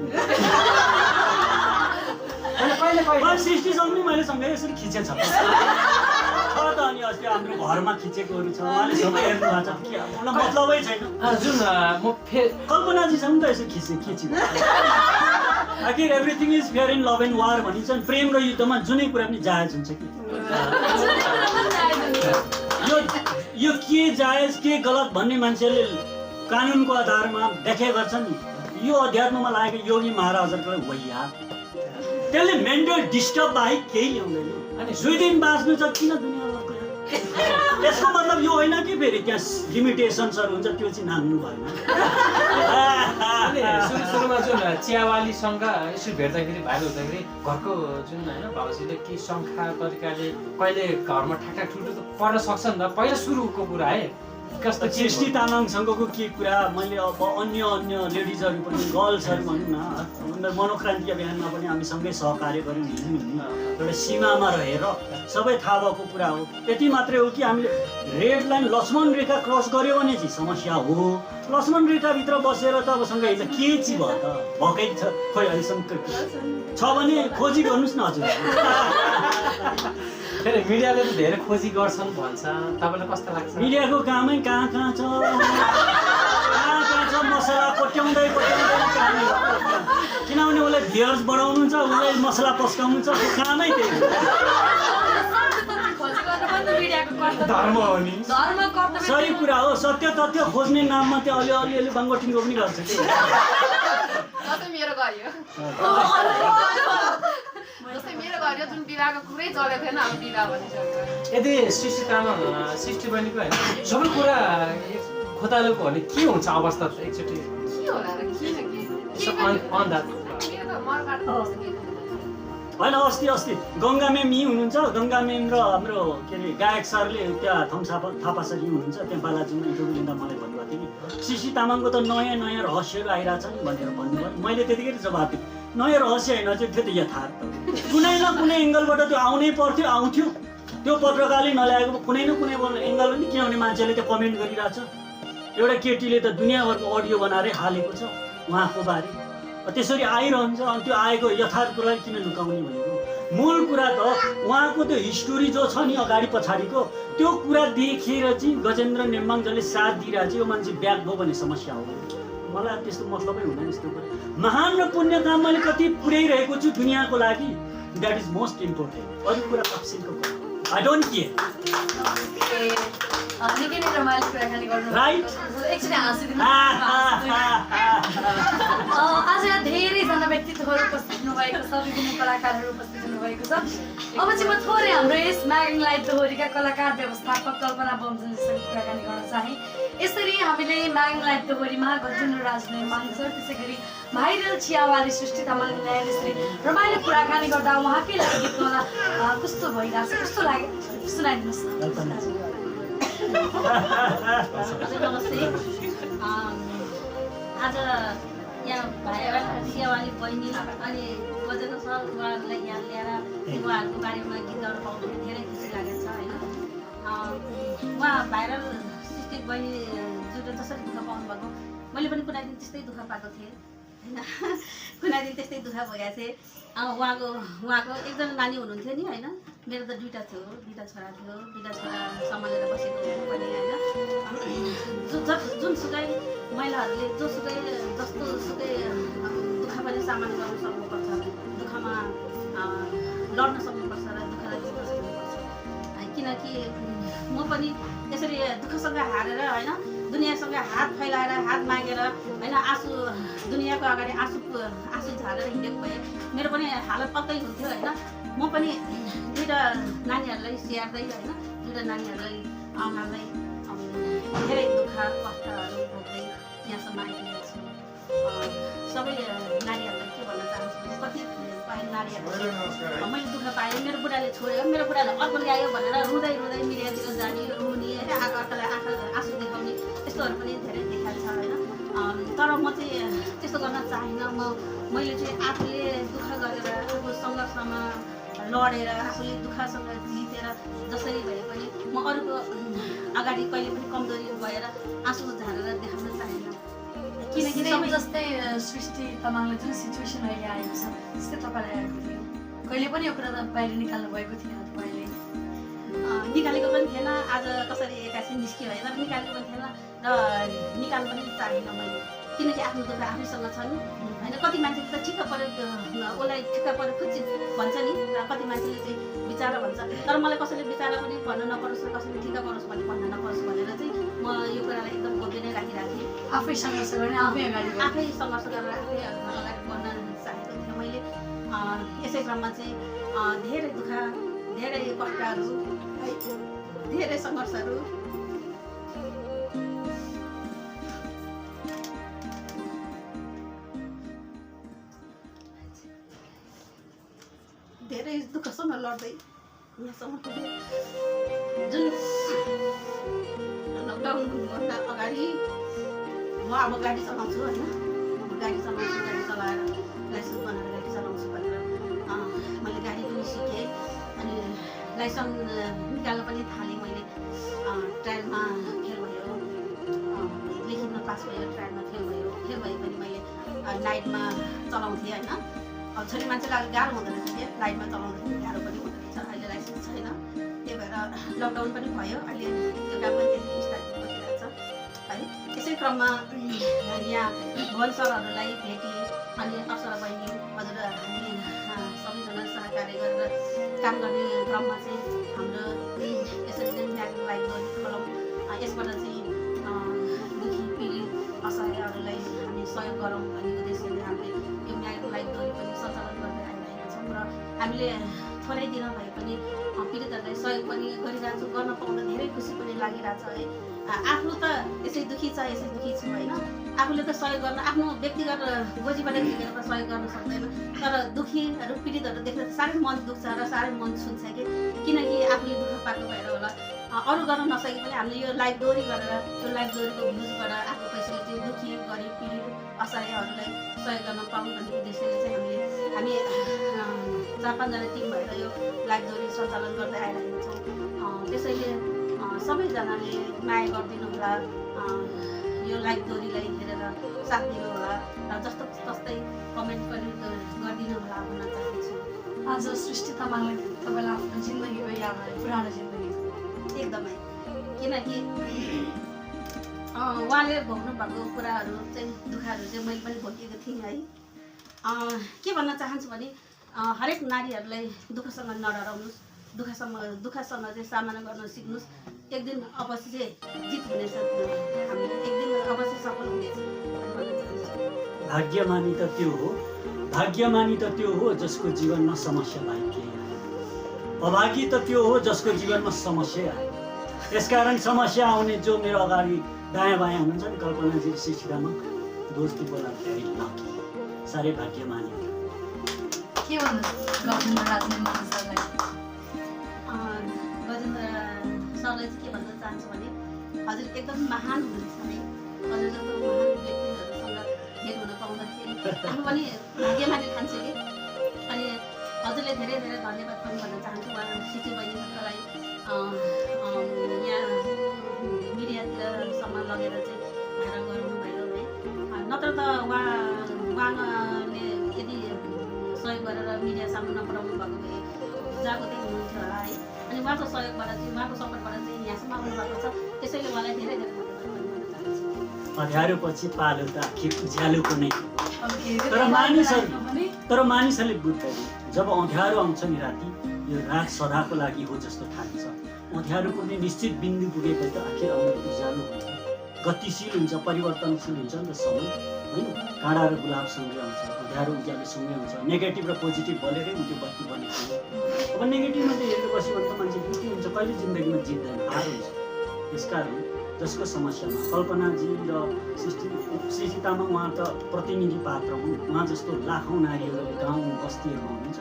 60 सम्म मैले सँगै यसरी खिचेछ त अनि अस्ति हाम्रो घरमा खिचेकोहरू छ उहाँले सबै हेर्नु भएको छ के मलाई मतलबै छैन जुन म कल्पनाजीसँग त यसो खिच्यो आखिर everything is fair in love and war भनिन्छ नि प्रेम र युद्धमा जुनै कुरा पनि जायज हुन्छ कि यो के जायज के गलत भन्ने मान्छेहरूले कानुनको आधारमा व्याख्या गर्छन् यो अध्यात्ममा लागेको योगी महाराजहरूको वैया त्यसले मेन्टल डिस्टर्ब बाहेक केही ल्याउँदैन अनि 2 दिन बाँच्नु छ किन दुनियाँ यसको मतलब यो होइन कि फेरि त्यहाँ लिमिटेसन्सहरू हुन्छ त्यो चाहिँ नाम्नु भएन सुरुमा जुन चियावालीसँग यसरी भेट्दाखेरि भाइरल हुँदाखेरि घरको जुन होइन भाउजूले के शङ्खा तरिकाले कहिले घरमा ठ्याक्ठ्याक ठुल्ठुलो पर्न सक्छ नि त पहिला सुरुको कुरा है कस्तो सृष्टि तामाङसँगको के कुरा मैले अब अन्य लेडिजहरू पनि गर्ल्सहरू भनौँ न मनोक्रान्ति अभियानमा पनि हामी सँगै सहकार्य गऱ्यौँ हिँड्यौँ एउटा सीमामा रहेर सबै थाहा भएको कुरा हो यति मात्रै हो कि हामीले रेड लाइन लक्ष्मण रेखा क्रस गऱ्यो भने चाहिँ समस्या हो लक्ष्मण रेखाभित्र बसेर त अब सँगै हिँड्दा के चाहिँ भयो त भएकै छ खोइ अहिलेसम्म छ भने खोजी गर्नुहोस् न हजुर फेरि मिडियाले त धेरै खोजी गर्छन् भन्छ तपाईँलाई कस्तो लाग्छ मिडियाको कामै कहाँ छ मसला कोट्याउँदै किनभने उसलाई भ्युअर्स बढाउनु छ उसलाई मसला पस्काउनु छ त्यो कामै त्यही धर्म हो नि सही कुरा हो सत्य तथ्य खोज्ने नाममा त्यो अलिअलि बाङ्गोटिङ्गो पनि गर्छ मेरो घर जुन विवाहको कुरै चलेको थिएन अब विवाह भनिसक्यो यदि सृष्टि तामाङ सृष्टि बहिनीको होइन सबै कुरा खोतालोको हो भने के हुन्छ अवस्था एकचोटि के होला र होइन अस्ति गङ्गा मेम यहीँ हुनुहुन्छ गङ्गा मेम र हाम्रो के अरे गायक सरले त्यहाँ थापा सर यहीँ हुनुहुन्छ त्यहाँ बालाजुमा इन्टरभ्यू लिँदा मलाई भन्नुभएको थियो कि सृष्टि तामाङको त नयाँ रहस्यहरू आइरहेछन् भनेर भन्नुभयो मैले त्यतिकै जवाब दिएँ नयाँ रहस्य होइन चाहिँ त्यो त यथार्थ कुनै न कुनै एङ्गलबाट त्यो आउनै पर्थ्यो आउँथ्यो त्यो पत्रकारले नल्याएको कुनै न कुनै एङ्गल पनि किनभने मान्छेले त्यो कमेन्ट गरिरहेछ एउटा केटीले त दुनियाँभरको अडियो बनाएरै हालेको छ उहाँको बारे त्यसरी आइरहन्छ अनि त्यो आएको यथार्थ कुरालाई किन लुकाउने भनेको मूल कुरा त उहाँको त्यो हिस्टोरी जो छ नि अगाडि पछाडिको त्यो कुरा देखेर चाहिँ गजेन्द्र नेम्बाङ जसले साथ दिइरहेको छ यो मान्छे ब्याक भयो भन्ने समस्या हो मलाई त्यस्तो मतलबै हुँदैन यस्तो कुरा महान र पुण्य काम मैले कति पुर्याइरहेको छु दुनियाँको लागि द्याट इज मोस्ट इम्पोर्टेन्ट अरू कुरा तफसिलको कुरा आई डोन्ट केयर निकै नै रमाइलो कुराकानी गर्नु राइट एकचोटि हाँसिदिनु आज यहाँ धेरैजना व्यक्तित्वहरू उपस्थित हुनुभएको छ विभिन्न कलाकारहरू उपस्थित हुनुभएको छ अब चाहिँ म थोरै हाम्रो यस म्यागिङ लाइभ दोहोरीका कलाकार व्यवस्थापक कल्पना बमजनजीसँग कुराकानी गर्न चाहेँ यसरी हामीले म्यागिङ लाइभ दोहोरीमा गजेन्द्र राज नेम्बाङ सर त्यसै गरी भाइरल चियावाली सृष्टि तामाङले यसरी रमाइलो कुराकानी गर्दा उहाँकै लागि गीत गाउँदा कस्तो भइरहेको छ कस्तो लाग्यो सुनाइदिनुहोस् नमस्ते आज यहाँ भाइरल चियावाली बहिनी अनि गजेन्द्र सर उहाँहरूलाई यहाँ ल्याएर उहाँहरूको बारेमा गीत गाउन पाउँदाखेरि धेरै खुसी लागेको छ होइन उहाँ भाइरल सृष्टि बहिनी जुन जसरी दुःख पाउनुभएको मैले पनि कुनै दिन त्यस्तै दुःख पाएको थिएँ होइन कुनै दिन त्यस्तै दुःख भइरहेको थिएँ उहाँको एकजना नानी हुनुहुन्थ्यो नि होइन मेरो त दुईवटा छोरा थियो दुईवटा छोरा सम्हालेर बसेको पनि होइन जुनसुकै महिलाहरूले जस्तो सुकै दुःख पनि सामना गर्न सक्नुपर्छ दुःखमा लड्न सक्नुपर्छ र दुःखलाई जित्न सक्नुपर्छ किनकि म पनि त्यसरी दुःखसँग हारेर होइन दुनियाँसँग हात फैलाएर हात मागेर होइन दुनियाँको अगाडि आँसु झारेर हिँडेको भए मेरो पनि हालत पक्कै हुन्थ्यो होइन म पनि दुईवटा नानीहरूलाई स्याहार्दै होइन दुईवटा नानीहरूलाई आउनलाई धेरै दुःख कष्टहरू भोग्दै यहाँसम्म आइपुगेको छु सबै नारीहरूलाई के भन्न चाहन्छु कति नारीहरूले मैले दुःख पाएँ मेरो बुढाले छोड्यो मेरो बुढाले अर्को ल्यायो भनेर रुँदै मिडियातिर जाने रुने होइन अर्कालाई आँसु देखाउने यस्तोहरू पनि धेरै देखाएको छ होइन तर म चाहिँ त्यस्तो गर्न चाहेन मैले चाहिँ आफूले दुःख गरेर आफू सङ्घर्षमा लडेर आफूले दुःखसँग जितेर जसरी भए पनि म अरूको अगाडि कहिले पनि कमजोरी भएर आँसु झारेर देखाउन चाहेन किनकि सबै जस्तै सृष्टि तामाङले जुन सिचुएसन अहिले आएको छ त्यस्तै तपाईँलाई आएको थियो कहिले पनि यो कुरा त बाहिर निकाल्नु भएको थिएन तपाईँले निकालेको पनि थिएन, आज कसरी एक्कासी निस्क्यो होइन, निकालेको पनि थिएन र निकाल्नु पनि चाहेन मैले, किनकि आफ्नो दुःख आफैसँग छन् होइन। कति मान्छेले त ठिक्क पऱ्यो उसलाई ठिक्क पऱ्यो खुच्ची भन्छ नि, र कति मान्छेले चाहिँ बिचारा भन्छ, तर मलाई कसैले बिचारा पनि भन्न नपरोस् र कसैले ठिक्क परोस् भने भन्न नपरोस् भनेर चाहिँ म यो कुरालाई एकदम गोप्य नै राखिराखेँ। आफै सङ्घर्ष गर्ने, आफै सङ्घर्ष गरेर आफै अगाडि बढ्न चाहेको थिएँ मैले। यसै क्रममा चाहिँ धेरै दुःख, धेरै कष्टहरू, धेरै सङ्घर्षहरू धेरै दुःखसँग लड्दै यहाँसम्म पुगेँ। जुन लकडाउन हुनुभन्दा अगाडि म अब गाडी चलाउँछु होइन, गाडी चलाएर लाइसेन्स बनाएर गाडी चलाउँछु भनेर मैले गाडी पनि सिकेँ। अनि लाइसेन्स निकाल्न पनि थालेँ मैले। ट्रायलमा फेल भयो, लेखितमा पास भयो, ट्रायलमा फेल भए पनि मैले नाइटमा चलाउँथेँ होइन। अब छोरी मान्छेलाई अलिक गाह्रो हुँदो रहेछ कि लाइटमा चलाउँदाखेरि गाह्रो पनि हुँदो रहेछ। अहिले लाइसेन्स छैन, त्यही भएर लकडाउन पनि भयो, अहिले त्यो काम पनि त्यति स्टार्ट भइरहेको छ है। यसै क्रममा यहाँ भुवन सरहरूलाई भेटेँ, अनि अप्सरा बहिनी हजुर हामी सबैजना सहकार्य गरेर काम गर्ने क्रममा चाहिँ हाम्रो यसरी नै म्याग्रो लाइक गर्ने कलम, यसबाट चाहिँ दुखी पीडित असहायहरूलाई हामी सहयोग गरौँ भन्ने उद्देश्यले हामीले यो म्याग्रो लाइक डोरी पनि सञ्चालन गर्दै आइरहेका छौँ र हामीले थोरै दिन भए पनि पीडितहरूलाई सहयोग पनि गरिरहेछौँ। गर्न पाउँदा धेरै खुसी पनि लागिरहेछ है। आफ्नो त यसै दुखी छ, यसै दुखी छु होइन, आफूले त सहयोग गर्न आफ्नो व्यक्तिगत गोजीबाट झिकेर त सहयोग गर्न सक्दैन, तर दुखीहरू पीडितहरू देख्दा साह्रै मन दुख्छ र साह्रै मन छुन्छ किनकि आफूले दुःख पाएको भएर होला। अरू गर्न नसके पनि हामीले यो लाइफ डोरी गरेर यो लाइफ डोरीको भ्युजबाट आफ्नो पैसाले चाहिँ दुखी गरिब पीडित असहायहरूलाई सहयोग गर्न पाऊँ भन्ने उद्देश्यले चाहिँ हामी 4-5जना टिम भएर यो लाइफ डोरी सञ्चालन गर्दै आइरहेका छौँ। त्यसैले सबैजनाले माया गरिदिनु होला, यो लाइफ डोरीलाई हेरेर साथ दिनु होला र जस्तो तस्तै कमेन्ट पनि गरिदिनु होला भन्न चाहन्छु। आज सृष्टि तामाङलाई तपाईँलाई आफ्नो जिन्दगीको याद आयो, पुरानो जिन्दगी एकदमै, किनकि उहाँले भोग्नु भएको कुराहरू चाहिँ दुःखहरू चाहिँ मैले पनि भोगेको थिएँ है। के भन्न चाहन्छु भने हरेक नारीहरूलाई दुःखसँग नडराउनुहोस्, दुःखसँग चाहिँ सामना गर्न सिक्नुहोस्। एक दिन अवश्य चाहिँ जित हुनेछ, हामी एक दिन अवश्य सफल हुनेछ भन्न चाहन्छु। भाग्यमानी त त्यो हो जसको जीवनमा समस्या बाहेक केही आयो। अभागी त त्यो हो जसको जीवनमा समस्या आयो। यसकारण समस्या आउने जो मेरो अगाडि दायाँ बायाँ हुनुहुन्छ नि, कल्पनाजी शिक्षिकामा दोस्ती बोला धेरै लकी, साह्रै भाग्यमानी। के भन्नु गजेन्द्र राजनेन्द्र सरलाई? गजेन्द्र सरलाई चाहिँ के भन्न चाहन्छु भने हजुर एकदम महान हुनुहुन्छ है। हजुर जस्तो महान व्यक्तिहरूसँग भेट हुन पाउँदाखेरि आफू पनि भाग्यमानी ठान्छु कि। अनि हजुरले धेरै धेरै धन्यवाद पनि भन्न चाहन्छु उहाँ सिटी बहिनीहरूलाई यहाँ मिडियातिरसम्म लगेर चाहिँ भाइरल गराउनु भयो है। नत्र त उहाँले यदि सहयोग गरेर मिडिया सामु नपुऱ्याउनु भएको भए जाको त्यही हुनुहुन्थ्यो होला है। अनि उहाँको सहयोगबाट चाहिँ उहाँको सपोर्टबाट चाहिँ यहाँसम्म आउनु भएको छ, त्यसैले उहाँलाई धेरै धेरै धन्यवाद पनि भन्न चाहन्छु। अँध्यारो पछि पालो त आखिर उज्यालोको नै हो। तर मानिसहरूले बुझ्दैन, जब अँध्यारो आउँछ नि राति, यो रात सदाको लागि हो जस्तो ठान्छ। अँध्यारो पुग्ने निश्चित बिन्दु पुगेपछि त आखिर आउने उज्यालो हुन्छ, गतिशील हुन्छ, परिवर्तनशील हुन्छ नि त समय होइन। काँडा र गुलाबसँगै आउँछ, अँध्यारो उज्यालो सँगै हुन्छ। नेगेटिभ र पोजिटिभ बोलेरै त्यो बत्ती बनेको हो। अब नेगेटिभ मात्रै हेर्नु बस्यो भने त मान्छे दुःखी हुन्छ, कहिले जिन्दगीमा जित्दैन, हार हुन्छ। त्यसकारण जसको समस्यामा कल्पनाजी र सृष्टि तामाङ उहाँ त प्रतिनिधि पात्र हुन्। उहाँ जस्तो लाखौँ नारीहरू गाउँ बस्तीहरूमा हुनुहुन्छ।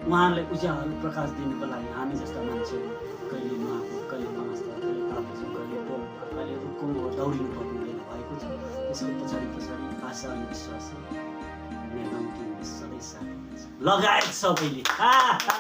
उहाँहरूलाई उज्यालो प्रकाश दिनुको लागि हामी जस्ता मान्छेहरू कहिले नुहाको, कहिले बाँच्दा, कहिले तापसी, कहिले टोलमा, कहिले रुखमा दौडिनु पर्ने भएको छ। त्यसको पछाडि आशा अनि विश्वास सधैँ साथ लगायत सबैले